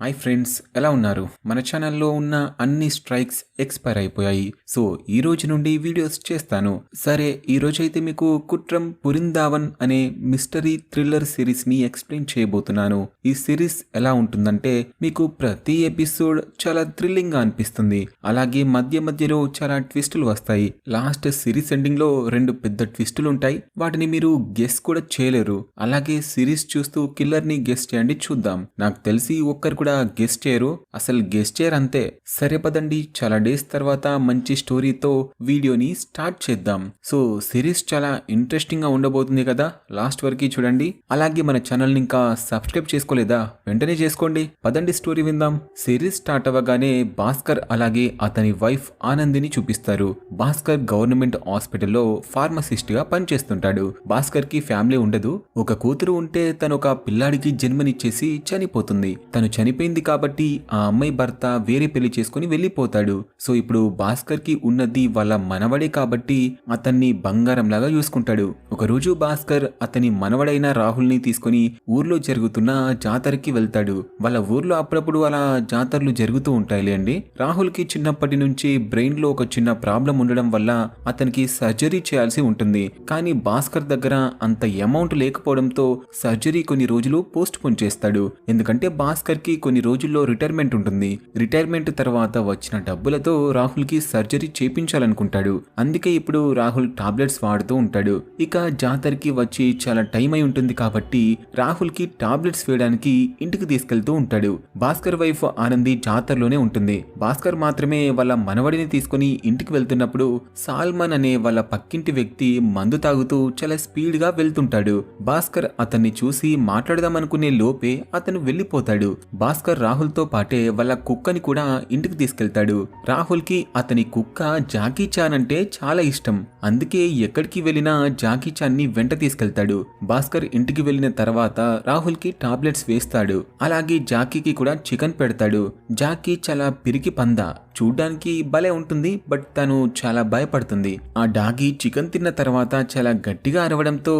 Hi friends, ఎలా ఉన్నారు? మన ఛానల్లో ఉన్న అన్ని స్ట్రైక్స్ ఎక్స్పైర్ అయిపోయాయి. సో ఈ రోజు నుండి వీడియోస్ చేస్తాను. సరే, ఈ రోజైతే మీకు కుట్రం పురిందావన్ అనే మిస్టరీ థ్రిల్లర్ సిరీస్ ని ఎక్స్ప్లెయిన్ చేయబోతున్నాను. ఈ సిరీస్ ఎలా ఉంటుందంటే మీకు ప్రతి ఎపిసోడ్ చాలా థ్రిల్లింగ్ గా అనిపిస్తుంది. అలాగే మధ్య మధ్యలో చాలా ట్విస్టులు వస్తాయి. లాస్ట్ సిరీస్ ఎండింగ్ లో 2 పెద్ద ట్విస్టులు ఉంటాయి. వాటిని మీరు గెస్ కూడా చేయలేరు. అలాగే సిరీస్ చూస్తూ కిల్లర్ ని గెస్ చేయండి, చూద్దాం. నాకు తెలిసి ఒక్కరు కూడా గెస్ చేయరు, అసలు గెస్ చేయరు అంతే. సరే పదండి, చాలా డేస్ తర్వాత మంచి స్టోరీతో వీడియోని స్టార్ట్ చేద్దాం. సో సిరీస్ చాలా ఇంట్రెస్టింగ్ గా ఉండబోతుంది కదా, లాస్ట్ వరకు చూడండి. అలాగే మన ఛానల్ ని ఇంకా సబ్స్క్రైబ్ చేసుకోలేదా? వెంటనే చేసుకోండి. పదండి స్టోరీ విందాం. సిరీస్ స్టార్ట్ అవ్వగానే భాస్కర్ అలాగే అతని వైఫ్ ఆనందిని చూపిస్తారు. భాస్కర్ గవర్నమెంట్ హాస్పిటల్లో ఫార్మసిస్ట్ గా పనిచేస్తుంటాడు. భాస్కర్ కి ఫ్యామిలీ ఉండదు. ఒక కూతురు ఉంటే తను ఒక పిల్లాడికి జన్మనిచ్చేసి చనిపోతుంది. తను చనిపోయింది కాబట్టి ఆ అమ్మాయి భర్త వేరే పెళ్లి చేసుకుని వెళ్ళిపోతాడు. సో ఇప్పుడు భాస్కర్ కి ఉన్నది వాళ్ళ మనవడే కాబట్టి అతన్ని బంగారంలాగా చూసుకుంటాడు. ఒకరోజు భాస్కర్ అతని మనవడైన రాహుల్ ని తీసుకుని ఊర్లో జరుగుతున్న జాతరకి వెళ్తాడు. వాళ్ళ ఊర్లో అప్పుడప్పుడు అలా జాతరలు జరుగుతూ ఉంటాయిలేండి. రాహుల్ కి చిన్నప్పటి నుంచి బ్రెయిన్ లో ఒక చిన్న ప్రాబ్లం ఉండడం వల్ల అతనికి సర్జరీ చేయాల్సి ఉంటుంది. కానీ భాస్కర్ దగ్గర అంత అమౌంట్ లేకపోవడంతో సర్జరీ కొన్ని రోజులు పోస్ట్ పోన్ చేస్తాడు. ఎందుకంటే భాస్కర్ కి కొన్ని రోజుల్లో రిటైర్మెంట్ ఉంటుంది. రిటైర్మెంట్ తర్వాత వచ్చిన డబ్బులతో రాహుల్ కి సర్జరీ చేపించాలనుకుంటాడు. అందుకే ఇప్పుడు రాహుల్ టాబ్లెట్స్ వాడుతూ ఉంటాడు. ఇక జాతరకి వచ్చి చాలా టైం అయి ఉంటుంది కాబట్టి రాహుల్ కి టాబ్లెట్స్ వేయడానికి ఇంటికి తీసుకెళ్తూ ఉంటాడు. భాస్కర్ వైఫ్ ఆనంది జాతరలోనే ఉంటుంది. భాస్కర్ మాత్రమే వాళ్ళ మనవడిని తీసుకుని ఇంటికి వెళ్తున్నప్పుడు సాల్మన్ అనే వాళ్ళ పక్కింటి వ్యక్తి మందు తాగుతూ చాలా స్పీడ్ గా వెళ్తుంటాడు. భాస్కర్ అతన్ని చూసి మాట్లాడదామనుకునే లోపే అతను వెళ్ళిపోతాడు. భాస్కర్ రాహుల్ తో పాటే వాళ్ళ కుక్కని కూడా ఇంటికి తీసుకెళ్తాడు. రాహుల్ కి అతని కుక్క జాకీ చాన్ అంటే చాలా ఇష్టం. అందుకే ఎక్కడికి వెళ్ళినా జాకీ చాన్ ని వెంట తీసుకెళ్తాడు. భాస్కర్ ఇంటికి వెళ్ళిన తర్వాత రాహుల్ కి టాబ్లెట్స్ వేస్తాడు. అలాగే జాకీకి కూడా చికెన్ పెడతాడు. జాకీ చాలా పిరికి పంద, చూడ్డానికి భలే ఉంటుంది. బట్ తను చాలా భయపడుతుంది. ఆ డాగి చికెన్ తిన్న తర్వాత చాలా గట్టిగా అరవడంతో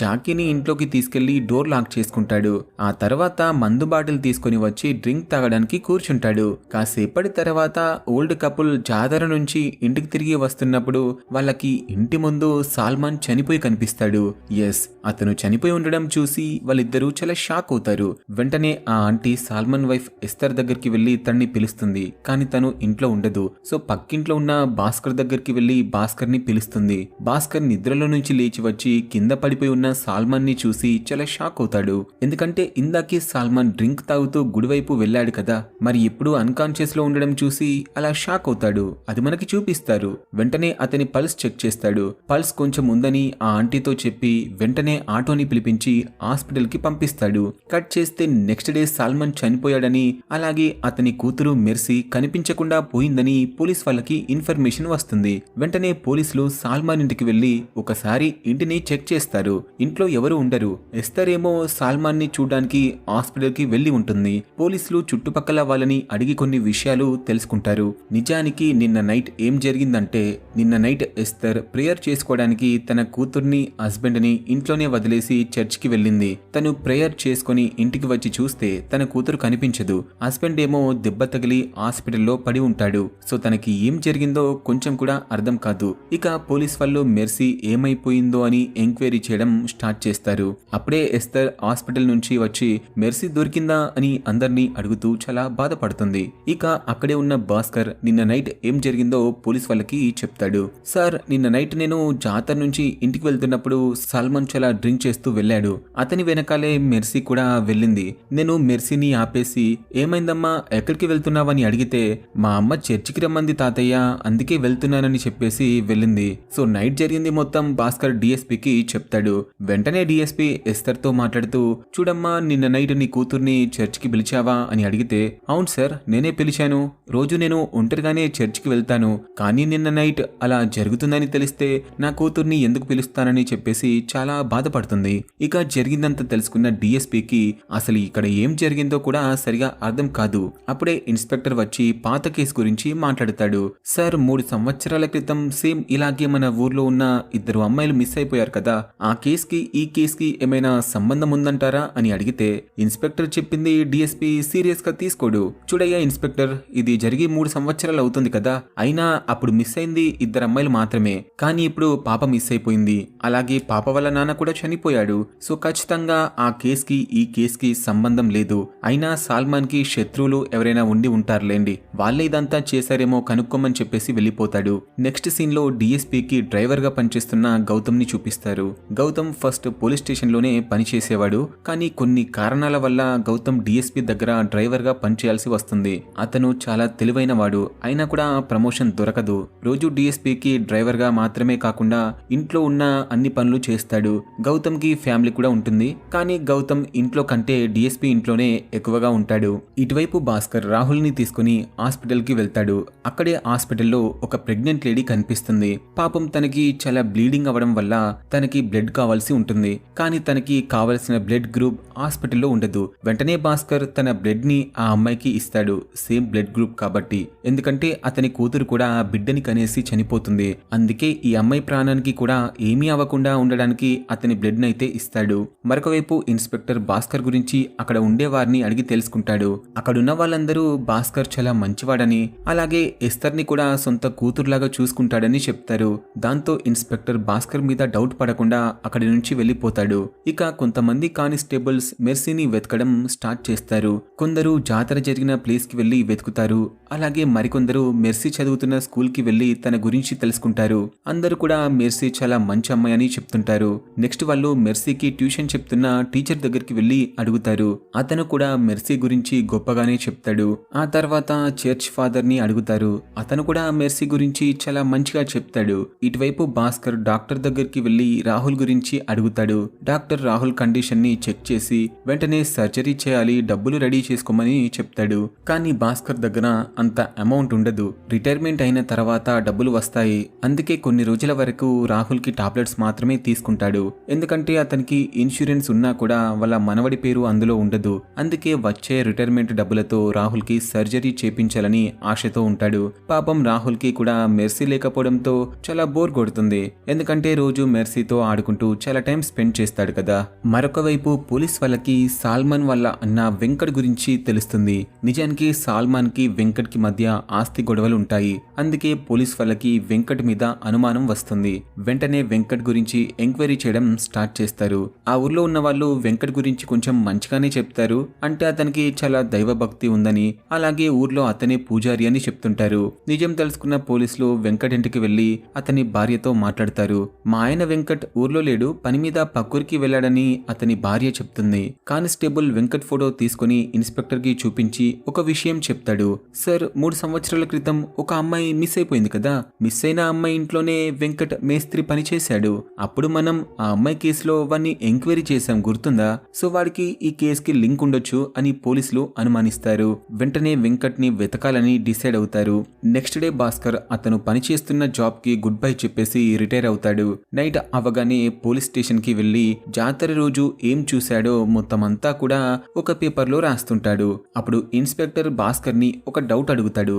జాకీని ఇంట్లోకి తీసుకెళ్లి డోర్ లాక్ చేసుకుంటాడు. ఆ తర్వాత మందు బాటిల్ తీసుకుని వచ్చి డ్రింక్ తాగడానికి కూర్చుంటాడు. కాసేపటి తర్వాత ఓల్డ్ కపుల్ జాతర నుంచి ఇంటికి తిరిగి వస్తున్నప్పుడు వాళ్ళకి ఇంటి ముందు సాల్మాన్ చనిపోయి కనిపిస్తాడు. ఎస్, అతను చనిపోయి ఉండడం చూసి వాళ్ళిద్దరూ చాలా షాక్ అవుతారు. వెంటనే ఆ ఆంటీ సాల్మాన్ వైఫ్ ఎస్తర్ దగ్గరికి వెళ్లి తన్ని పిలుస్తుంది. కానీ తను ఇంట్లో ఉండదు. సో పక్కింట్లో ఉన్న భాస్కర్ దగ్గరికి వెళ్లి భాస్కర్ ని పిలుస్తుంది. భాస్కర్ నిద్రలో నుంచి లేచి వచ్చి కింద పడిపోయి ఉన్న సాల్మాన్ ని చూసి చాలా షాక్ అవుతాడు. ఎందుకంటే ఇందాకే సాల్మాన్ డ్రింక్ తాగుతూ గుడివైపు వెళ్ళాడు కదా, మరి ఇప్పుడు అన్కాన్షియస్ లో ఉండడం చూసి అలా షాక్ అవుతాడు. అది మనకి చూపిస్తారు. వెంటనే అతని పల్స్ చెక్ చేస్తాడు. పల్స్ కొంచెం ఉందని ఆ ఆంటీతో చెప్పి వెంటనే ఆటోని పిలిపించి హాస్పిటల్ కి పంపిస్తాడు. కట్ చేస్తే నెక్స్ట్ డే సాల్మాన్ చనిపోయాడని, అలాగే అతని కూతురు మెర్సీ కనిపించకుండా పోయిందని పోలీస్ వాళ్ళకి ఇన్ఫర్మేషన్ వస్తుంది. వెంటనే పోలీసులు సాల్మాన్ ఇంటికి వెళ్లి ఒకసారి ఇంటిని చెక్ చేస్తారు. ఇంట్లో ఎవరు ఉండరు. ఎస్తర్ ఏమో సాల్మాన్ ని చూడడానికి హాస్పిటల్ కి వెళ్లి ఉంటుంది. పోలీసులు చుట్టుపక్కల వాళ్ళని అడిగి కొన్ని విషయాలు తెలుసుకుంటారు. నిజానికి నిన్న నైట్ ఏం జరిగిందంటే, నిన్న నైట్ ఎస్తర్ ప్రేయర్ చేసుకోవడానికి తన కూతుర్ని హస్బెండ్ ని ఇంట్లోనే వదిలేసి చర్చ్ కి వెళ్ళింది. తను ప్రేయర్ చేసుకుని ఇంటికి వచ్చి చూస్తే తన కూతురు కనిపించదు. హస్బెండ్ ఏమో దెబ్బ తగిలి హాస్పిటల్లో పడి ఉంటాడు. సో తనకి ఏం జరిగిందో కొంచెం కూడా అర్థం కాదు. ఇక పోలీస్ వాళ్ళు మెర్సీ ఏమైపోయిందో అని ఎంక్వైరీ చేయడం స్టార్ట్ చేస్తారు. అప్పుడే ఎస్తర్ హాస్పిటల్ నుంచి వచ్చి మెర్సీ దొరికిందా అని అందరినీ అడుగుతూ చాలా బాధపడుతుంది. ఇక అక్కడే ఉన్న భాస్కర్ నిన్న నైట్ ఏం జరిగిందో పోలీస్ వాళ్ళకి చెప్తాడు. సార్, నిన్న నైట్ నేను జాతర నుంచి ఇంటికి వెళ్తున్నప్పుడు సల్మాన్ చాలా డ్రింక్ చేస్తూ వెళ్ళాడు. అతని వెనకాలే మెర్సీ కూడా వెళ్ళింది. నేను మెర్సీని ఆపేసి ఏమైందమ్మా, ఎక్కడికి వెళ్తున్నావని అడిగితే మా అమ్మ చర్చికి రమ్మంది తాతయ్య, అందుకే వెళ్తున్నానని చెప్పేసి వెళ్ళింది. సో నైట్ జరిగింది మొత్తం భాస్కర్ డిఎస్పీకి చెప్తాడు. వెంటనే డిఎస్పీ ఎస్తర్ తో మాట్లాడుతూ, చూడమ్మా, నిన్న నైట్ నీ కూతుర్ని చర్చికి పిలిచావా అని అడిగితే, అవును సార్, నేనే పిలిచాను. రోజు నేను ఒంటరిగానే చర్చికి వెళ్తాను. కానీ నిన్న నైట్ అలా జరుగుతుందని తెలిస్తే నా కూతుర్ని ఎందుకు పిలుస్తానని చెప్పేసి చాలా బాధపడుతుంది. ఇక జరిగిందంతా తెలుసుకున్న డిఎస్పీకి అసలు ఇక్కడ ఏం జరిగిందో కూడా సరిగా అర్థం కాదు. అప్పుడే ఇన్స్పెక్టర్ వచ్చి పాత కేసు గురించి మాట్లాడతాడు. సార్, 3 సంవత్సరాల క్రితం సేమ్ ఇలాగే మన ఊర్లో ఉన్న 2 అమ్మాయిలు మిస్ అయిపోయారు కదా, ఆ కేసు కేసుకి ఈ కేసుకి ఏమైనా సంబంధం ఉందంటారా అని అడిగితే ఇన్స్పెక్టర్ చెప్పింది డిఎస్పీ సీరియస్ గా తీసుకోడు. చూడయ్యా ఇన్స్పెక్టర్, ఇది జరిగి 3 సంవత్సరాలు అవుతుంది కదా, అయినా అప్పుడు మిస్ అయింది 2 అమ్మాయిలు మాత్రమే, కానీ ఇప్పుడు పాప మిస్ అయిపోయింది. అలాగే పాప వాళ్ళ నాన్న కూడా చనిపోయాడు. సో ఖచ్చితంగా ఆ కేసుకి ఈ కేసుకి సంబంధం లేదు. అయినా సాల్మాన్ కి శత్రువులు ఎవరైనా ఉండి ఉంటారులేండి, వాళ్ళే ఇదంతా చేశారేమో కనుక్కోమని చెప్పేసి వెళ్ళిపోతాడు. నెక్స్ట్ సీన్ లో డిఎస్పీకి డ్రైవర్ గా పనిచేస్తున్న గౌతమ్ ని చూపిస్తారు. గౌతమ్ ఫస్ట్ పోలీస్ స్టేషన్ లోనే పనిచేసేవాడు, కానీ కొన్ని కారణాల వల్ల గౌతమ్ డిఎస్పీ దగ్గర డ్రైవర్ గా పనిచేయాల్సి వస్తుంది. అతను చాలా తెలివైన వాడు, అయినా కూడా ప్రమోషన్ దొరకదు. రోజు డిఎస్పీకి డ్రైవర్ గా మాత్రమే కాకుండా ఇంట్లో ఉన్న అన్ని పనులు చేస్తాడు. గౌతమ్ కి ఫ్యామిలీ కూడా ఉంటుంది, కానీ గౌతమ్ ఇంట్లో కంటే డిఎస్పీ ఇంట్లోనే ఎక్కువగా ఉంటాడు. ఇటువైపు భాస్కర్ రాహుల్ ని తీసుకుని హాస్పిటల్ కి వెళ్తాడు. అక్కడే హాస్పిటల్లో ఒక ప్రెగ్నెంట్ లేడీ కనిపిస్తుంది. పాపం తనకి చాలా బ్లీడింగ్ అవ్వడం వల్ల తనకి బ్లడ్ కావాల్సి ఉంటుంది, కానీ తనకి కావలసిన బ్లడ్ గ్రూప్ హాస్పిటల్లో ఉండదు. వెంటనే భాస్కర్ తన బ్లడ్ ని ఆ అమ్మాయికి ఇస్తాడు, సేమ్ బ్లడ్ గ్రూప్ కాబట్టి. ఎందుకంటే అతని కూతురు కూడా బిడ్డని కనేసి చనిపోతుంది. అందుకే ఈ అమ్మాయి ప్రాణానికి కూడా ఏమీ అవ్వకుండా ఉండడానికి అతని బ్లడ్ నైతే ఇస్తాడు. మరొకవైపు ఇన్స్పెక్టర్ భాస్కర్ గురించి అక్కడ ఉండే వారిని అడిగి తెలుసుకుంటాడు. అక్కడున్న వాళ్ళందరూ భాస్కర్ చాలా మంచివాడని, అలాగే ఎస్తర్ ని కూడా సొంత కూతురులాగా చూసుకుంటాడని చెప్తారు. దాంతో ఇన్స్పెక్టర్ భాస్కర్ మీద డౌట్ పడకుండా అక్కడి నుంచి వెళ్ళిపోతాడు. ఇక కొంతమంది కానిస్టేబుల్స్ మెర్సీని వెతకడం స్టార్ట్ చేస్తారు. కొందరు జాతర జరిగిన ప్లేస్ కి వెళ్లి వెతుకుతారు. అలాగే మరికొందరు మెర్సీ చదువుతున్న స్కూల్ కి వెళ్లి తన గురించి తెలుసుకుంటారు. అందరూ కూడా మెర్సీ చాలా మంచి అమ్మాయి అని చెప్తుంటారు. నెక్స్ట్ వాళ్ళు మెర్సీకి ట్యూషన్ చెప్తున్న టీచర్ దగ్గరికి వెళ్లి అడుగుతారు. అతను కూడా మెర్సీ గురించి గొప్పగానే చెప్తాడు. ఆ తర్వాత చర్చ్ ఫాదర్ ని అడుగుతారు. అతను కూడా మెర్సీ గురించి చాలా మంచిగా చెప్తాడు. ఇటువైపు భాస్కర్ డాక్టర్ దగ్గరికి వెళ్లి రాహుల్ గురించి అడుగుతాడు. డాక్టర్ రాహుల్ కండిషన్ ని చెక్ చేసి వెంటనే సర్జరీ చేయాలి, డబ్బులు రెడీ చేసుకోమని చెప్తాడు. కానీ భాస్కర్ దగ్గర అంత అమౌంట్ ఉండదు. రిటైర్మెంట్ అయిన తర్వాత డబ్బులు వస్తాయి. అందుకే కొన్ని రోజుల వరకు రాహుల్ కి టాబ్లెట్స్ మాత్రమే తీసుకుంటాడు. ఎందుకంటే అతనికి ఇన్సూరెన్స్ ఉన్నా కూడా వాళ్ళ మనవడి పేరు అందులో ఉండదు. అందుకే వచ్చే రిటైర్మెంట్ డబ్బులతో రాహుల్ కి సర్జరీ చేపించాలని ఆశతో ఉంటాడు. పాపం రాహుల్ కి కూడా మెర్సీ లేకపోవడంతో చాలా బోర్ కొడుతుంది. ఎందుకంటే రోజు మెర్సీతో ఆడుకుంటూ చాలా టైం స్పెండ్ చేస్తాడు కదా. మరొక వైపు పోలీస్ వాళ్ళకి సాల్మాన్ వాళ్ళ అన్న వెంకట్ గురించి తెలుస్తుంది. నిజానికి సాల్మాన్ కి వెంకట్ కి మధ్య ఆస్తి గొడవలు ఉంటాయి. అందుకే పోలీస్ వాళ్ళకి వెంకట్ మీద అనుమానం వస్తుంది. వెంటనే వెంకట్ గురించి ఎంక్వైరీ చేయడం స్టార్ట్ చేస్తారు. ఆ ఊర్లో ఉన్న వాళ్ళు వెంకట్ గురించి కొంచెం మంచిగానే చెప్తారు. అంటే అతనికి చాలా దైవభక్తి ఉందని, అలాగే ఊర్లో అతనే పూజారి అని చెప్తుంటారు. నిజం తెలుసుకున్న పోలీసులు వెంకట్ ఇంటికి వెళ్లి అతని భార్యతో మాట్లాడతారు. మా ఆయన వెంకట్ ఊర్లో లేడు, పని మీద పక్కూరికి వెళ్లాడని అతని భార్య చెప్తుంది. కానిస్టేబుల్ వెంకట్ ఫోటో తీసుకుని ఇన్స్పెక్టర్ కి చూపించి ఒక విషయం చెప్తాడు. సార్, 3 సంవత్సరాల క్రితం ఒక అమ్మాయి మిస్ అయిపోయింది కదా, మిస్ అయిన అమ్మాయి ఇంట్లోనే వెంకట్ మేస్త్రి పనిచేశాడు. అప్పుడు మనం ఆ అమ్మాయి కేసులో వాడిని ఎంక్వైరీ చేశాం, గుర్తుందా? సో వాడికి ఈ కేసుకి లింక్ ఉండొచ్చు అని పోలీసులు అనుమానిస్తారు. వెంటనే వెంకట్ ని వెతకాలని డిసైడ్ అవుతారు. నెక్స్ట్ డే భాస్కర్ అతను పనిచేస్తున్న జాబ్ కి గుడ్ బై చెప్పేసి రిటైర్ అవుతాడు. నైట్ అవగానే పోలీస్ స్టేషన్ కి వెళ్లి జాతర రోజు ఏం చూశాడో మొత్తం అంతా కూడా ఒక పేపర్లో రాస్తుంటాడు. అప్పుడు ఇన్స్పెక్టర్ భాస్కర్ ని ఒక డౌట్ అడుగుతాడు.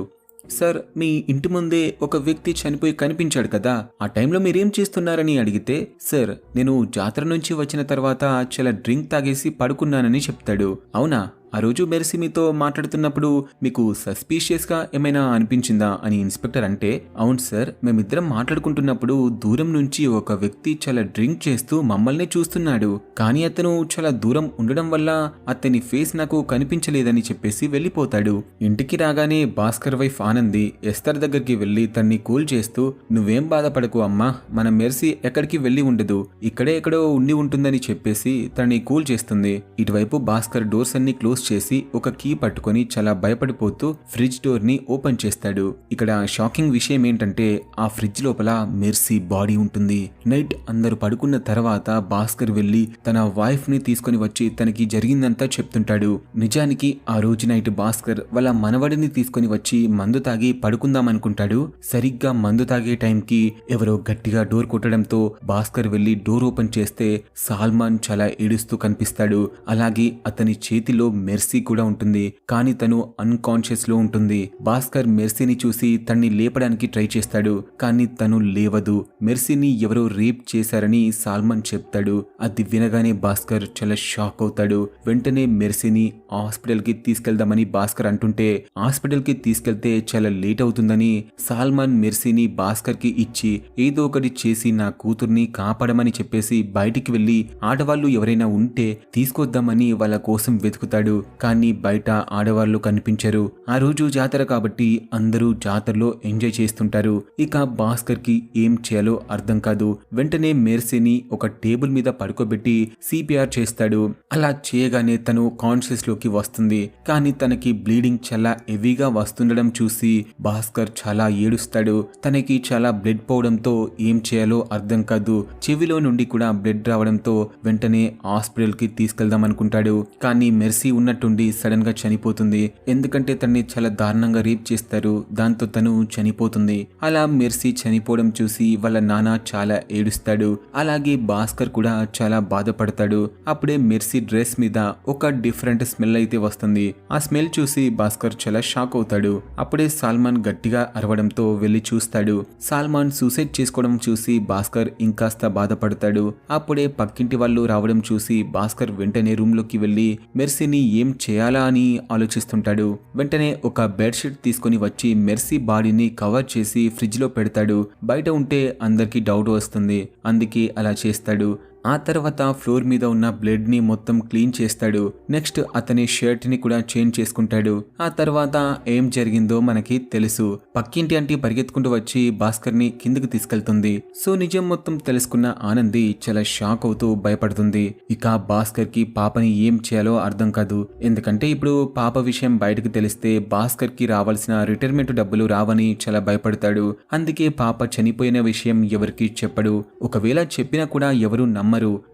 సార్, మీ ఇంటి ముందే ఒక వ్యక్తి చనిపోయి కనిపించాడు కదా, ఆ టైంలో మీరేం చేస్తున్నారని అడిగితే, సార్ నేను జాతర నుంచి వచ్చిన తర్వాత చాలా డ్రింక్ తాగేసి పడుకున్నానని చెప్తాడు. అవునా? ఆ రోజు మెర్సీ మీతో మాట్లాడుతున్నప్పుడు మీకు సస్పీషియస్ గా ఏమైనా అనిపించిందా అని ఇన్స్పెక్టర్ అంటే, అవును సార్, మేమిద్దరం మాట్లాడుకుంటున్నప్పుడు దూరం నుంచి ఒక వ్యక్తి చాలా డ్రింక్ చేస్తూ మమ్మల్ని చూస్తున్నాడు. కానీ అతను చాలా దూరం ఉండడం వల్ల అతని ఫేస్ నాకు కనిపించలేదని చెప్పేసి వెళ్ళిపోతాడు. ఇంటికి రాగానే భాస్కర్ వైఫ్ ఆనంది ఎస్తర్ దగ్గరికి వెళ్లి తన్ని కూల్ చేస్తూ, నువ్వేం బాధపడకు అమ్మా, మన మెర్సీ ఎక్కడికి వెళ్లి ఉండదు, ఇక్కడే ఎక్కడో ఉండి ఉంటుందని చెప్పేసి తనని కూల్ చేస్తుంది. ఇటువైపు భాస్కర్ డోర్స్ అన్ని క్లోజ్ చేసి ఒక కీ పట్టుకొని చాలా భయపడిపోతూ ఫ్రిడ్జ్ డోర్ ని ఓపెన్ చేస్తాడు. ఇక్కడ షాకింగ్ విషయం ఏంటంటే ఆ ఫ్రిడ్జ్ లోపల మెర్సీ బాడీ ఉంటుంది. నైట్ అందరూ పడుకున్న తర్వాత భాస్కర్ వెళ్లి తన వైఫ్ ని తీసుకుని వచ్చి తనకి జరిగిందంతా చెప్తుంటాడు. నిజానికి ఆ రోజు నైట్ భాస్కర్ వాళ్ళ మనవడిని తీసుకుని వచ్చి మందు తాగి పడుకుందాం అనుకుంటాడు. సరిగ్గా మందు తాగే టైంకి ఎవరో గట్టిగా డోర్ కొట్టడంతో భాస్కర్ వెళ్లి డోర్ ఓపెన్ చేస్తే సాల్మాన్ చాలా ఏడుస్తూ కనిపిస్తాడు. అలాగే అతని చేతిలో మెర్సీ కూడా ఉంటుంది. కానీ తను అన్కాన్షియస్ లో ఉంటుంది. భాస్కర్ మెర్సీని చూసి తన్ని లేపడానికి ట్రై చేస్తాడు. కానీ తను లేవదు. మెర్సీని ఎవరో రేప్ చేశారని సాల్మన్ చెప్తాడు. అది వినగానే భాస్కర్ చాలా షాక్ అవుతాడు. వెంటనే మెర్సీని హాస్పిటల్ కి తీసుకెళ్దామని భాస్కర్ అంటుంటే హాస్పిటల్ కి తీసుకెళ్తే చాలా లేట్ అవుతుందని సాల్మన్ మెర్సీని భాస్కర్ కి ఇచ్చి ఏదో ఒకటి చేసి నా కూతుర్ని కాపాడమని చెప్పేసి బయటికి వెళ్లి ఆడవాళ్లు ఎవరైనా ఉంటే తీసుకొద్దామని వాళ్ళ కోసం వెతుకుతాడు. కానీ బయట ఆడవాళ్లు కనిపించరు. ఆ రోజు జాతర కాబట్టి అందరూ జాతరలో ఎంజాయ్ చేస్తుంటారు. ఇక భాస్కర్ కి ఏం చేయాలో అర్థం కాదు. వెంటనే మెర్సీని ఒక టేబుల్ మీద పడుకోబెట్టి సిపిఆర్ చేస్తాడు. అలా చేయగానే తను కాన్షియస్ లోకి వస్తుంది. కానీ తనకి బ్లీడింగ్ చాలా హెవీగా వస్తుండడం చూసి భాస్కర్ చాలా ఏడుస్తాడు. తనకి చాలా బ్లడ్ పోవడంతో ఏం చేయాలో అర్థం కాదు. చెవిలో నుండి కూడా బ్లడ్ రావడంతో వెంటనే హాస్పిటల్ కి తీసుకెళ్దాం అనుకుంటాడు. కానీ మెర్సీ ఉన్నట్టుండి సడన్ గా చనిపోతుంది. ఎందుకంటే తనని చాలా దారుణంగా రేప్ చేస్తారు. దాంతో తను చనిపోతుంది. అలా మెర్సీ చనిపోవడం చూసి వాళ్ళ నాన్న చాలా ఏడుస్తాడు. అలాగే భాస్కర్ కూడా చాలా బాధపడతాడు. అప్పుడే మెర్సీ డ్రెస్ మీద ఒక డిఫరెంట్ స్మెల్ అయితే వస్తుంది. ఆ స్మెల్ చూసి భాస్కర్ చాలా షాక్ అవుతాడు. అప్పుడే సాల్మాన్ గట్టిగా అరవడంతో వెళ్లి చూస్తాడు. సాల్మాన్ సూసైడ్ చేసుకోవడం చూసి భాస్కర్ ఇంకాస్త బాధపడతాడు. అప్పుడే పక్కింటి వాళ్ళు రావడం చూసి భాస్కర్ వెంటనే రూమ్ లోకి వెళ్లి మెర్సీని ఏం చేయాలా అని ఆలోచిస్తుంటాడు. వెంటనే ఒక బెడ్షీట్ తీసుకుని వచ్చి మెర్సీ బాడీని కవర్ చేసి ఫ్రిడ్జ్ లో పెడతాడు. బయట ఉంటే అందరికీ డౌట్ వస్తుంది. అందుకే అలా చేస్తాడు. ఆ తర్వాత ఫ్లోర్ మీద ఉన్న బ్లడ్ ని మొత్తం క్లీన్ చేస్తాడు. నెక్స్ట్ అతని షర్ట్ ని కూడా చేంజ్ చేసుకుంటాడు. ఆ తర్వాత ఏం జరిగిందో మనకి తెలుసు. పక్కింటి ఆంటీ పరిగెత్తుకుంటూ వచ్చి భాస్కర్ ని కిందకి తీసుకెళ్తుంది. సో నిజం మొత్తం తెలుసుకున్న ఆనంది చాలా షాక్ అవుతూ భయపడుతుంది. ఇక భాస్కర్ కి పాపని ఏం చేయాలో అర్థం కాదు. ఎందుకంటే ఇప్పుడు పాప విషయం బయటకు తెలిస్తే భాస్కర్ కి రావాల్సిన రిటైర్మెంట్ డబ్బులు రావని చాలా భయపడతాడు. అందుకే పాప చనిపోయిన విషయం ఎవరికి చెప్పడు. ఒకవేళ చెప్పినా కూడా ఎవరు నమ్మరు.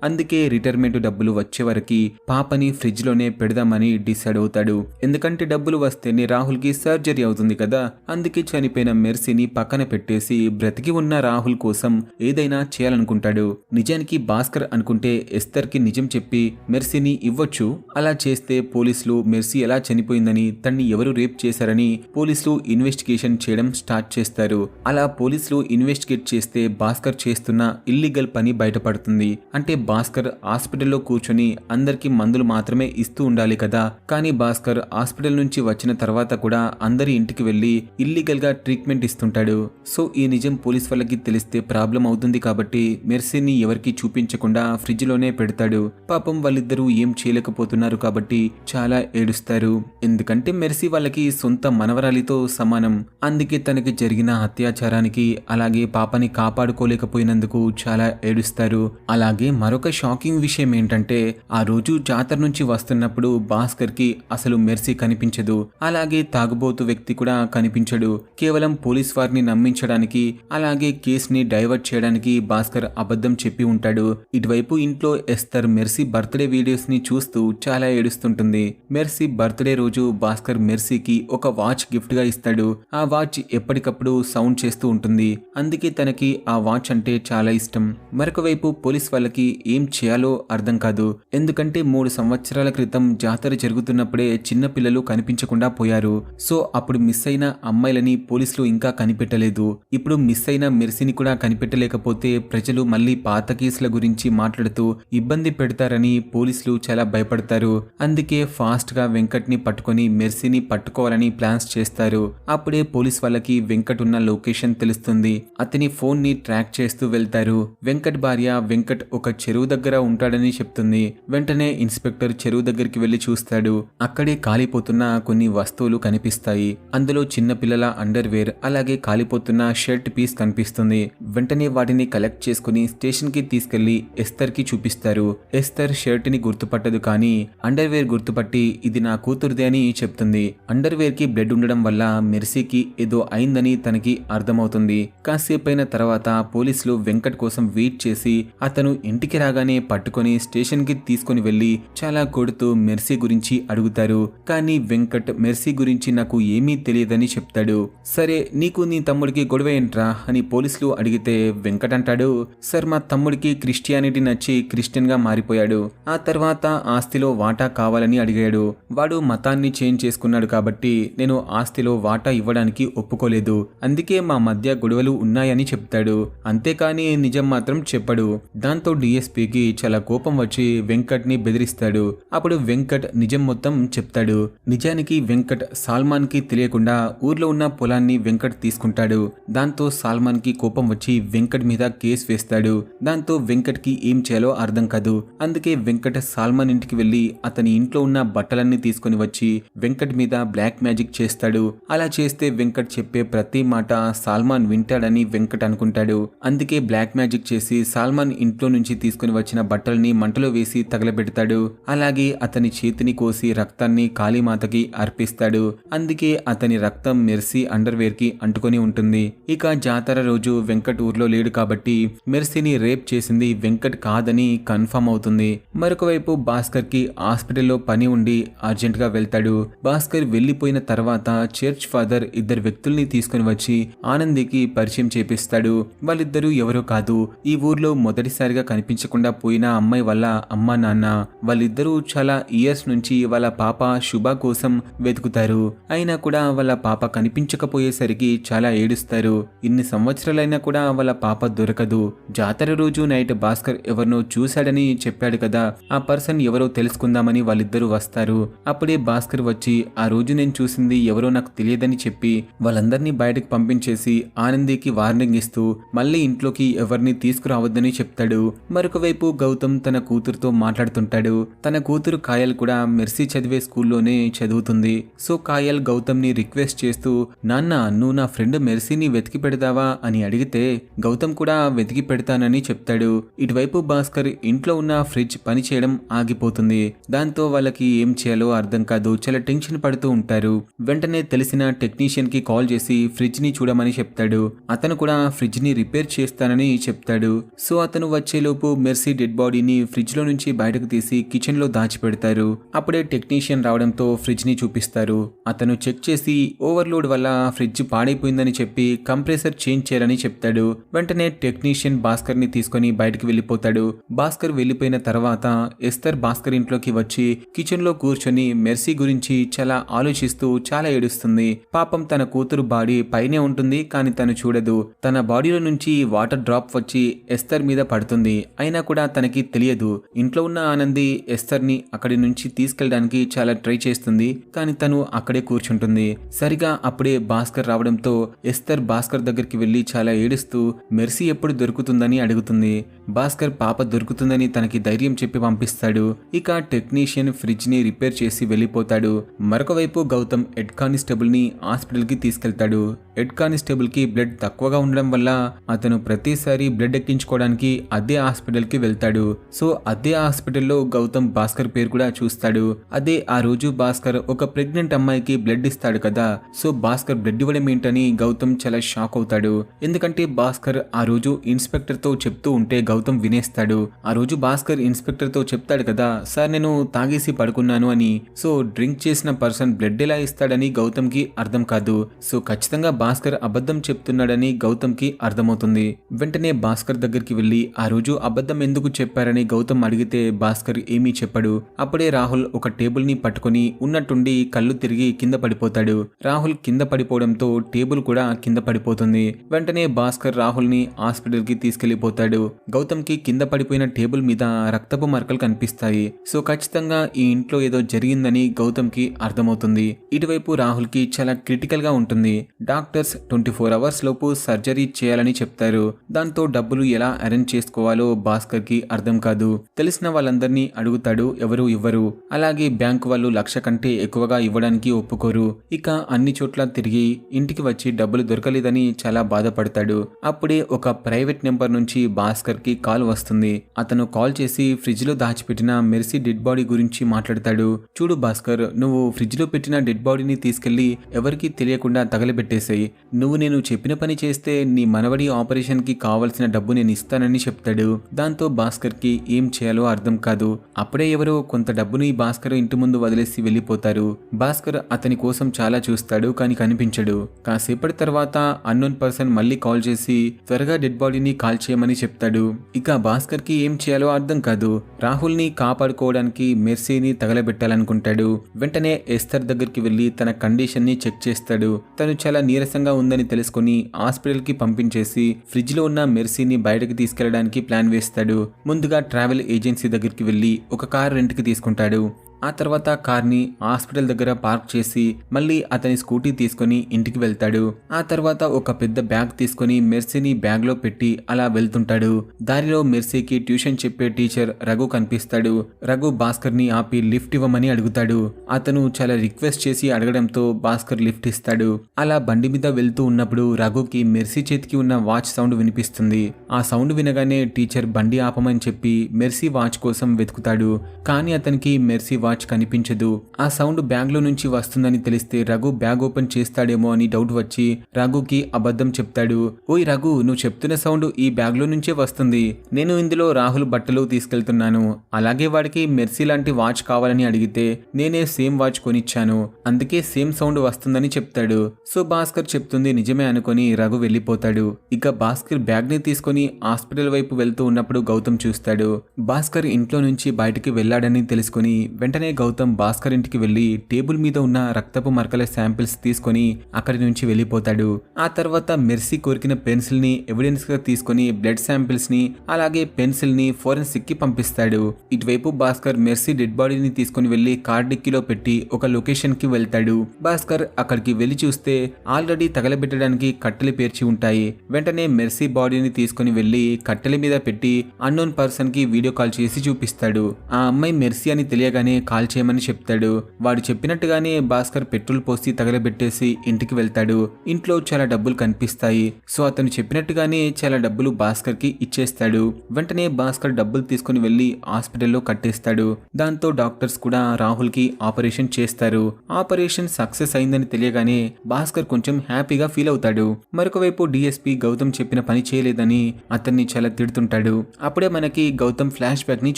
అందుకే రిటైర్మెంట్ డబ్బులు వచ్చే వరకు పాపని ఫ్రిడ్జ్ లోనే పెడదామని డిసైడ్ అవుతాడు. ఎందుకంటే డబ్బులు వస్తేనే రాహుల్ కి సర్జరీ అవుతుంది కదా. అందుకే చనిపోయిన మెర్సీని పక్కన పెట్టేసి బ్రతికి ఉన్న రాహుల్ కోసం ఏదైనా చేయాలనుకుంటాడు. నిజానికి భాస్కర్ అనుకుంటే ఎస్తర్ కి నిజం చెప్పి మెర్సీని ఇవ్వచ్చు. అలా చేస్తే పోలీసులు మెర్సీ ఎలా చనిపోయిందని తన్ని ఎవరు రేప్ చేశారని పోలీసులు ఇన్వెస్టిగేషన్ చేయడం స్టార్ట్ చేస్తారు. అలా పోలీసులు ఇన్వెస్టిగేట్ చేస్తే భాస్కర్ చేస్తున్న ఇల్లీగల్ పని బయటపడుతుంది. అంటే భాస్కర్ హాస్పిటల్లో కూర్చొని అందరికి మందులు మాత్రమే ఇస్తూ ఉండాలి కదా. కానీ భాస్కర్ హాస్పిటల్ నుంచి వచ్చిన తర్వాత కూడా అందరి ఇంటికి వెళ్లి ఇల్లీగల్ గా ట్రీట్మెంట్ ఇస్తుంటాడు. సో ఈ నిజం పోలీస్ వాళ్ళకి తెలిస్తే ప్రాబ్లం అవుతుంది కాబట్టి మెర్సీని ఎవరికి చూపించకుండా ఫ్రిడ్జ్ లోనే పెడతాడు. పాపం వాళ్ళిద్దరూ ఏం చేయలేకపోతున్నారు కాబట్టి చాలా ఏడుస్తారు. ఎందుకంటే మెర్సీ వాళ్ళకి సొంత మనవరాలితో సమానం. అందుకే తనకి జరిగిన అత్యాచారానికి అలాగే పాపని కాపాడుకోలేకపోయినందుకు చాలా ఏడుస్తారు. అలాగే మరొక షాకింగ్ విషయం ఏంటంటే ఆ రోజు జాతర నుంచి వస్తున్నప్పుడు భాస్కర్ కి అసలు మెర్సీ కనిపించదు. అలాగే తాగుబోతు వ్యక్తి కూడా కనిపించడు. కేవలం పోలీస్ వారిని నమ్మించడానికి అలాగే కేసుని డైవర్ట్ చేయడానికి భాస్కర్ అబద్ధం చెప్పి ఉంటాడు. ఇటువైపు ఇంట్లో ఎస్తర్ మెర్సీ బర్త్డే వీడియోస్ ని చూస్తూ చాలా ఏడుస్తుంటుంది. మెర్సీ బర్త్డే రోజు భాస్కర్ మెర్సీకి ఒక వాచ్ గిఫ్ట్ గా ఇస్తాడు. ఆ వాచ్ ఎప్పటికప్పుడు సౌండ్ చేస్తూ ఉంటుంది. అందుకే తనకి ఆ వాచ్ అంటే చాలా ఇష్టం. మరొక వైపు పోలీస్ వాళ్ళకి ఏం చేయాలో అర్థం కాదు. ఎందుకంటే 3 సంవత్సరాల క్రితం జాతర జరుగుతున్నప్పుడే చిన్న పిల్లలు కనిపించకుండా పోయారు. సో అప్పుడు మిస్ అయిన అమ్మాయిలని పోలీసులు ఇంకా కనిపెట్టలేదు. ఇప్పుడు మిస్ అయిన మెర్సీని కూడా కనిపెట్టలేకపోతే ప్రజలు మళ్ళీ పాత కేసుల గురించి మాట్లాడుతూ ఇబ్బంది పెడతారని పోలీసులు చాలా భయపడతారు. అందుకే ఫాస్ట్ గా వెంకట్ ని పట్టుకొని మెర్సీని పట్టుకోవాలని ప్లాన్స్ చేస్తారు. అప్పుడే పోలీస్ వాళ్ళకి వెంకట్ ఉన్న లొకేషన్ తెలుస్తుంది. అతని ఫోన్ ని ట్రాక్ చేస్తూ వెళ్తారు. వెంకట్ భార్య వెంకట్ ఒక చెరువు దగ్గర ఉంటాడని చెప్తుంది. వెంటనే ఇన్స్పెక్టర్ చెరువు దగ్గరికి వెళ్లి చూస్తాడు. అక్కడే కాలిపోతున్న కొన్ని వస్తువులు కనిపిస్తాయి. అందులో చిన్న పిల్లల అండర్ వేర్ అలాగే కాలిపోతున్న షర్ట్ పీస్ కనిపిస్తుంది. వెంటనే వాటిని కలెక్ట్ చేసుకుని స్టేషన్ కి తీసుకెళ్లి ఎస్తర్ కి చూపిస్తారు. ఎస్తర్ షర్ట్ ని గుర్తుపట్టదు కానీ అండర్ వేర్ గుర్తుపట్టి ఇది నా కూతురుదే అని చెప్తుంది. అండర్ వేర్ కి బ్లడ్ ఉండడం వల్ల మెర్సీకి ఏదో అయిందని తనకి అర్థమవుతుంది. కాసేపైన తర్వాత పోలీసులు వెంకట్ కోసం వెయిట్ చేసి అతను ఇంటికి రాగానే పట్టుకొని స్టేషన్కి తీసుకొని వెళ్లి చాలా కొడుతూ మెర్సీ గురించి అడుగుతారు. కానీ వెంకట్ మెర్సీ గురించి నాకు ఏమీ తెలియదని చెప్తాడు. సరే నీకు నీ తమ్ముడికి గొడవ ఏంట్రా అని పోలీసులు అడిగితే వెంకట్ అంటాడు, సార్ మా తమ్ముడికి క్రిస్టియానిటీ నచ్చి క్రిస్టియన్ గా మారిపోయాడు. ఆ తర్వాత ఆస్తిలో వాటా కావాలని అడిగాడు. వాడు మతాన్ని చేంజ్ చేసుకున్నాడు కాబట్టి నేను ఆస్తిలో వాటా ఇవ్వడానికి ఒప్పుకోలేదు. అందుకే మా మధ్య గొడవలు ఉన్నాయని చెప్తాడు. అంతేకాని నిజం మాత్రం చెప్పడు. దాంతో డిఎస్పీకి చాలా కోపం వచ్చి వెంకట్ ని బెదిరిస్తాడు. అప్పుడు వెంకట్ నిజం మొత్తం చెప్తాడు. నిజానికి వెంకట్ సాల్మాన్ కి తెలియకుండా ఊర్లో ఉన్న పొలాన్ని వెంకట్ తీసుకుంటాడు. దాంతో సాల్మాన్ కి కోపం వచ్చి వెంకట్ మీద కేసు వేస్తాడు. దాంతో వెంకట్ కి ఏం చేయాలో అర్థం కాదు. అందుకే వెంకట్ సాల్మాన్ ఇంటికి వెళ్లి అతని ఇంట్లో ఉన్న బట్టలన్నీ తీసుకుని వచ్చి వెంకట్ మీద బ్లాక్ మ్యాజిక్ చేస్తాడు. అలా చేస్తే వెంకట్ చెప్పే ప్రతి మాట సాల్మాన్ వింటాడని వెంకట్ అనుకుంటాడు. అందుకే బ్లాక్ మ్యాజిక్ చేసి సాల్మాన్ ఇంట్లో నుంచి తీసుకుని వచ్చిన బట్టల్ని మంటలో వేసి తగలబెడతాడు. అలాగే అతని చేతిని కోసి రక్తాన్ని కాళీమాతకి అర్పిస్తాడు. అందుకే అతని రక్తం మెర్సీ అండర్వేర్ కి అంటుకొని ఉంటుంది. ఇక జాతర రోజు వెంకట్ ఊర్లో లేడు కాబట్టి మెర్సీని రేప్ చేసింది వెంకట్ కాదని కన్ఫర్మ్ అవుతుంది. మరొక వైపు భాస్కర్ కి హాస్పిటల్లో పని ఉండి అర్జెంట్ గా వెళ్తాడు. భాస్కర్ వెళ్లిపోయిన తర్వాత చర్చ్ ఫాదర్ ఇద్దరు వ్యక్తుల్ని తీసుకుని వచ్చి ఆనందికి పరిచయం చేపిస్తాడు. వాళ్ళిద్దరూ ఎవరో కాదు, ఈ ఊర్లో మొదటిసారిగా కనిపించకుండా పోయిన అమ్మాయి వాళ్ళ అమ్మా నాన్న. వాళ్ళిద్దరూ చాలా ఇయర్స్ నుంచి వాళ్ళ పాప శుభ కోసం వెతుకుతారు. అయినా కూడా వాళ్ళ పాప కనిపించకపోయేసరికి చాలా ఏడుస్తారు. ఇన్ని సంవత్సరాలైనా కూడా వాళ్ళ పాప దొరకదు. జాతర రోజు నైట్ భాస్కర్ ఎవరినో చూశాడని చెప్పాడు కదా, ఆ పర్సన్ ఎవరో తెలుసుకుందామని వాళ్ళిద్దరూ వస్తారు. అప్పుడే భాస్కర్ వచ్చి ఆ రోజు నేను చూసింది ఎవరో నాకు తెలియదని చెప్పి వాళ్ళందరినీ బయటకు పంపించేసి ఆనందికి వార్నింగ్ ఇస్తూ మళ్ళీ ఇంట్లోకి ఎవరిని తీసుకురావద్దని చెప్తాడు. మరొక వైపు గౌతమ్ తన కూతురుతో మాట్లాడుతుంటాడు. తన కూతురు కాయల్ కూడా మెర్సీ చదివే స్కూల్లోనే చదువుతుంది. సో కాయల్ గౌతమ్ ని రిక్వెస్ట్ చేస్తూ, నాన్న నువ్వు నా ఫ్రెండ్ మెర్సీని వెతికి పెడతావా అని అడిగితే గౌతమ్ కూడా వెతికి పెడతానని చెప్తాడు. ఇటువైపు భాస్కర్ ఇంట్లో ఉన్న ఫ్రిడ్జ్ పని చేయడం ఆగిపోతుంది. దాంతో వాళ్ళకి ఏం చేయాలో అర్థం కాదు. చాలా టెన్షన్ పడుతూ ఉంటారు. వెంటనే తెలిసిన టెక్నీషియన్ కి కాల్ చేసి ఫ్రిడ్జ్ ని చూడమని చెప్తాడు. అతను కూడా ఫ్రిడ్జ్ ని రిపేర్ చేస్తానని చెప్తాడు. సో అతను వచ్చేలోపు మెర్సీ డెడ్ బాడీని ఫ్రిడ్జ్ లో నుంచి బయటకు తీసి కిచెన్ లో దాచిపెడతారు. అప్పుడే టెక్నీషియన్ రావడంతో ఫ్రిడ్జ్ ని చూపిస్తారు. అతను చెక్ చేసి ఓవర్లోడ్ వల్ల ఫ్రిడ్జ్ పాడైపోయిందని చెప్పి కంప్రెసర్ చేంజ్ చేయాలని చెప్తాడు. వెంటనే టెక్నీషియన్ భాస్కర్ ని తీసుకుని బయటకు వెళ్లిపోతాడు. భాస్కర్ వెళ్లిపోయిన తర్వాత ఎస్తర్ భాస్కర్ ఇంట్లోకి వచ్చి కిచెన్ లో కూర్చొని మెర్సీ గురించి చాలా ఆలోచిస్తూ చాలా ఏడుస్తుంది. పాపం తన కూతురు బాడీ పైనే ఉంటుంది కానీ తను చూడదు. తన బాడీలో నుంచి వాటర్ డ్రాప్ వచ్చి ఎస్తర్ మీద పడుతుంది. అయినా కూడా తనకి తెలియదు. ఇంట్లో ఉన్న ఆనంది ఎస్తర్ ని అక్కడి నుంచి తీసుకెళ్ళడానికి చాలా ట్రై చేస్తుంది కానీ తను అక్కడే కూర్చుంటుంది. సరిగా అప్పుడే భాస్కర్ రావడంతో ఎస్తర్ భాస్కర్ దగ్గరికి వెళ్లి చాలా ఏడుస్తూ మెర్సీ ఎప్పుడు దొరుకుతుందని అడుగుతుంది. భాస్కర్ పాప దొరుకుతుందని తనకి ధైర్యం చెప్పి పంపిస్తాడు. ఇక టెక్నీషియన్ ఫ్రిడ్జ్ ని రిపేర్ చేసి వెళ్లిపోతాడు. మరొక వైపు గౌతమ్ హెడ్ కానిస్టేబుల్ ని హాస్పిటల్ కి తీసుకెళ్తాడు. హెడ్ కానిస్టేబుల్ కి బ్లడ్ తక్కువగా ఉండడం వల్ల అతను ప్రతిసారి బ్లడ్ ఎక్కించుకోవడానికి అదే హాస్పిటల్ కి వెళ్తాడు. సో అదే హాస్పిటల్లో గౌతమ్ భాస్కర్ పేరు కూడా చూస్తాడు. అదే ఆ రోజు భాస్కర్ ఒక ప్రెగ్నెంట్ అమ్మాయికి బ్లడ్ ఇస్తాడు కదా, సో భాస్కర్ బ్లడ్ ఇవ్వడం ఏంటని గౌతమ్ చాలా షాక్ అవుతాడు. ఎందుకంటే భాస్కర్ ఆ రోజు ఇన్స్పెక్టర్ తో చెప్తూ ఉంటే గౌతమ్ వినేస్తాడు. ఆ రోజు భాస్కర్ ఇన్స్పెక్టర్ తో చెప్తాడు కదా, సార్ నేను తాగేసి పడుకున్నాను అని. సో డ్రింక్ చేసిన పర్సన్ బ్లడ్ ఎలా ఇస్తాడని గౌతమ్ కి అర్థం కాదు. సో ఖచ్చితంగా భాస్కర్ అబద్ధం చెప్తున్నాడని గౌతమ్ కి అర్థమవుతుంది. వెంటనే భాస్కర్ దగ్గరికి వెళ్లి ఆ రోజు అబద్ధం ఎందుకు చెప్పారని గౌతమ్ అడిగితే భాస్కర్ ఏమీ చెప్పడు. అప్పుడే రాహుల్ ఒక టేబుల్ ని పట్టుకుని ఉన్నట్టుండి కళ్ళు తిరిగి కింద పడిపోతాడు. రాహుల్ కింద పడిపోవడంతో టేబుల్ కూడా కింద పడిపోతుంది. వెంటనే భాస్కర్ రాహుల్ ని హాస్పిటల్ కి తీసుకెళ్లిపోతాడు. గౌతమ్ కి కింద పడిపోయిన టేబుల్ మీద రక్తపు మరకలు కనిపిస్తాయి. సో ఖచ్చితంగా ఈ ఇంట్లో ఏదో జరిగిందని గౌతమ్ కి అర్థమవుతుంది. ఇటువైపు రాహుల్ కి చాలా క్రిటికల్ గా ఉంటుంది. డాక్టర్స్ 24 అవర్స్ లోపు సర్జరీ చేయాలని చెప్తారు. దాంతో డబ్బులు ఎలా అరేంజ్ చేసుకోవాలో భాస్కర్ కి అర్థం కాదు. తెలిసిన వాళ్ళందరినీ అడుగుతాడు, ఎవరు ఇవ్వరు. అలాగే బ్యాంకు వాళ్ళు 1,00,000 కంటే ఎక్కువగా ఇవ్వడానికి ఒప్పుకోరు. ఇక అన్ని చోట్ల తిరిగి ఇంటికి వచ్చి డబ్బులు దొరకలేదని చాలా బాధపడతాడు. అప్పుడే ఒక ప్రైవేట్ నెంబర్ నుంచి భాస్కర్ కి కాల్ వస్తుంది. అతను కాల్ చేసి ఫ్రిడ్జ్ లో దాచిపెట్టిన మెర్సీ డెడ్ బాడీ గురించి మాట్లాడతాడు. చూడు భాస్కర్, నువ్వు ఫ్రిడ్జ్ లో పెట్టిన డెడ్ బాడీని తీసుకెళ్లి ఎవరికీ తెలియకుండా తగలబెట్టేశాయి. నువ్వు నేను చెప్పిన పని చేస్తే నీ మనవడి ఆపరేషన్ కి కావలసిన డబ్బు నేను ఇస్తానని చెప్తాడు. దాంతో భాస్కర్ కి ఏం చేయాలో అర్థం కాదు. అప్పుడే ఎవరో కొంత డబ్బుని భాస్కర్ ఇంటి ముందు వదిలేసి వెళ్లిపోతారు. భాస్కర్ అతని కోసం చాలా చూస్తాడు, కానీ కనిపించడు. కాసేపటి తర్వాత అన్నోన్ పర్సన్ మళ్ళీ కాల్ చేసి త్వరగా డెడ్ బాడీని కాల్ చేయమని చెప్తాడు. ఇక భాస్కర్ కి ఏం చేయాలో అర్థం కాదు. రాహుల్ ని కాపాడుకోవడానికి మెర్సీని తగలబెట్టాలనుకుంటాడు. వెంటనే ఎస్తర్ దగ్గరికి వెళ్లి తన కండిషన్ ని చెక్ చేస్తాడు. తను చాలా నీరసంగా ఉందని తెలుసుకుని హాస్పిటల్ కి పంపించేసి ఫ్రిడ్జ్ లో ఉన్న మెర్సీని బయటకు తీసుకెళ్లడానికి ప్లాన్ వేస్తాడు. ముందుగా ట్రావెల్ ఏజెన్సీ దగ్గరికి వెళ్లి ఒక కార్ రెంట్ కి తీసుకుంటాడు. ఆ తర్వాత కార్ని హాస్పిటల్ దగ్గర పార్క్ చేసి మళ్ళీ అతని స్కూటీ తీసుకుని ఇంటికి వెళ్తాడు. ఆ తర్వాత ఒక పెద్ద బ్యాగ్ తీసుకుని మెర్సీని బ్యాగ్ లో పెట్టి అలా వెళ్తుంటాడు. దారిలో మెర్సీకి ట్యూషన్ చెప్పే టీచర్ రఘు కనిపిస్తాడు. రఘు భాస్కర్ ని ఆపి లిఫ్ట్ ఇవ్వమని అడుగుతాడు. అతను చాలా రిక్వెస్ట్ చేసి అడగడంతో భాస్కర్ లిఫ్ట్ ఇస్తాడు. అలా బండి మీద వెళ్తూ ఉన్నప్పుడు రఘుకి మెర్సీ చేతికి ఉన్న వాచ్ సౌండ్ వినిపిస్తుంది. ఆ సౌండ్ వినగానే టీచర్ బండి ఆపమని చెప్పి మెర్సీ వాచ్ కోసం వెతుకుతాడు. కానీ అతనికి మెర్సీ వాచ్ కనిపించదు. ఆ సౌండ్ బ్యాగ్ లో నుంచి వస్తుందని తెలిస్తే రఘు బ్యాగ్ ఓపెన్ చేస్తాడేమో అని డౌట్ వచ్చి రఘుకి అబద్ధం చెప్తాడు. ఓయ్ రఘు, నువ్వు చెప్తున్న సౌండ్ ఈ బ్యాగ్ లో నుంచే వస్తుంది. నేను ఇందులో రాహుల్ బట్టలు తీసుకెళ్తున్నాను. అలాగే వాడికి మెర్సీ లాంటి వాచ్ కావాలని అడిగితే నేనే సేమ్ వాచ్ కొనిచ్చాను. అందుకే సేమ్ సౌండ్ వస్తుందని చెప్తాడు. సో భాస్కర్ చెప్తుంది నిజమే అనుకుని రఘు వెళ్లిపోతాడు. ఇక భాస్కర్ బ్యాగ్ ని తీసుకుని హాస్పిటల్ వైపు వెళ్తూ ఉన్నప్పుడు గౌతమ్ చూస్తాడు. భాస్కర్ ఇంట్లో నుంచి బయటికి వెళ్లాడని తెలుసుకుని వెంటనే గౌతమ్ భాస్కర్ ఇంటికి వెళ్లి టేబుల్ మీద ఉన్న రక్తపు మరకల శాంపిల్స్ తీసుకుని అక్కడి నుంచి వెళ్లిపోతాడు. ఆ తర్వాత మెర్సీ కోరికిన పెన్సిల్ ని ఎవిడెన్స్ గా తీసుకుని బ్లడ్ శాంపిల్స్ ని అలాగే పెన్సిల్ ని ఫోరెన్సిక్ కి పంపిస్తాడు. ఇటువైపు భాస్కర్ మెర్సీ డెడ్ బాడీని తీసుకుని వెళ్లి కార్ డిక్కీలో పెట్టి ఒక లొకేషన్ కి వెళ్తాడు. భాస్కర్ అక్కడికి వెళ్లి చూస్తే ఆల్రెడీ తగలబెట్టడానికి కట్టెలు పేర్చి ఉంటాయి. వెంటనే మెర్సీ బాడీని తీసుకుని వెళ్లి కట్టెల మీద పెట్టి అన్నోన్ పర్సన్ కి వీడియో కాల్ చేసి చూపిస్తాడు. ఆ అమ్మాయి మెర్సీ అని తెలియగానే కాల్ చేయమని చెప్తాడు. వాడు చెప్పినట్టుగానే భాస్కర్ పెట్రోల్ పోసి తగలబెట్టేసి ఇంటికి వెళ్తాడు. ఇంట్లో చాలా డబ్బులు కనిపిస్తాయి. సో అతను చెప్పినట్టుగానే చాలా డబ్బులు భాస్కర్ కి ఇచ్చేస్తాడు. వెంటనే భాస్కర్ డబ్బులు తీసుకుని వెళ్లి హాస్పిటల్లో కట్టేస్తాడు. దాంతో డాక్టర్స్ కూడా రాహుల్ కి ఆపరేషన్ చేస్తారు. ఆపరేషన్ సక్సెస్ అయిందని తెలియగానే భాస్కర్ కొంచెం హ్యాపీగా ఫీల్ అవుతాడు. మరొక వైపు డిఎస్పీ గౌతమ్ చెప్పిన పని చేయలేదని అతన్ని చాలా తిడుతుంటాడు. అప్పుడే మనకి గౌతమ్ ఫ్లాష్ బ్యాక్ ని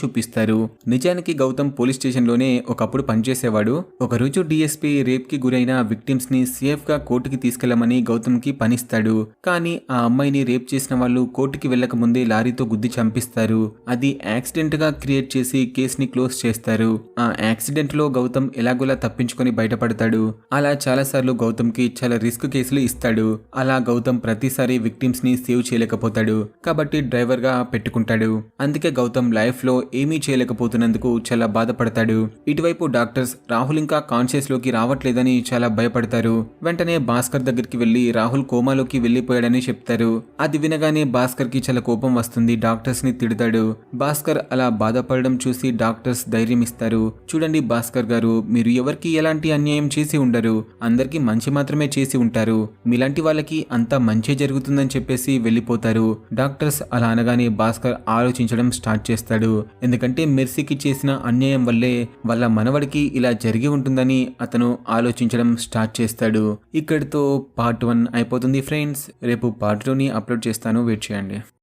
చూపిస్తారు. నిజానికి గౌతమ్ పోలీస్ స్టేషన్ లోనే ఒకప్పుడు పనిచేసేవాడు. ఒకరోజు డిఎస్పీ రేప్ కి గురైన విక్టిమ్స్ ని సేఫ్ గా కోర్టుకి తీసుకెళ్లమని గౌతమ్ కి పనిస్తాడు. కానీ ఆ అమ్మాయిని రేప్ చేసిన వాళ్ళు కోర్టుకి వెళ్లక ముందే లారీతో గుద్ది చంపిస్తారు. అది యాక్సిడెంట్ గా క్రియేట్ చేసి కేసుని క్లోజ్ చేస్తారు. ఆ యాక్సిడెంట్ లో గౌతమ్ ఎలాగోలా తప్పించుకొని బయటపడతాడు. అలా చాలా సార్లు గౌతమ్ కి చాలా రిస్క్ కేసులు ఇస్తాడు. అలా గౌతమ్ ప్రతిసారి విక్టిమ్స్ ని సేవ్ చేయలేకపోతాడు కాబట్టి డ్రైవర్ గా పెట్టుకుంటాడు. అందుకే గౌతమ్ లైఫ్ లో ఏమీ చేయలేకపోతున్నందుకు చాలా బాధపడతాడు. ఇటువైపు డాక్టర్స్ రాహుల్ ఇంకా కాన్షియస్ లోకి రావట్లేదని చాలా భయపడతారు. వెంటనే భాస్కర్ దగ్గరికి వెళ్లి రాహుల్ కోమాలోకి వెళ్లిపోయాడని చెప్తారు. అది వినగానే భాస్కర్ కి చాలా కోపం వస్తుంది. డాక్టర్స్ ని తిడతాడు. భాస్కర్ అలా బాధపడడం చూసి డాక్టర్స్ ధైర్యం ఇస్తారు. చూడండి భాస్కర్ గారు, మీరు ఎవరికి ఎలాంటి అన్యాయం చేసి ఉండరు. అందరికీ మంచి మాత్రమే చేసి ఉంటారు. మీలాంటి వాళ్ళకి అంతా మంచి జరుగుతుందని చెప్పేసి వెళ్లిపోతారు. డాక్టర్స్ అలా అనగానే భాస్కర్ ఆలోచించడం స్టార్ట్ చేస్తాడు. ఎందుకంటే మెర్సీకి చేసిన అన్యాయం వల్లే వాళ్ళ మనవడికి ఇలా జరిగి ఉంటుందని అతను ఆలోచించడం స్టార్ట్ చేస్తాడు. ఇక్కడితో పార్ట్ 1 అయిపోతుంది ఫ్రెండ్స్. రేపు పార్ట్ 2ని అప్లోడ్ చేస్తాను. వెయిట్ చేయండి.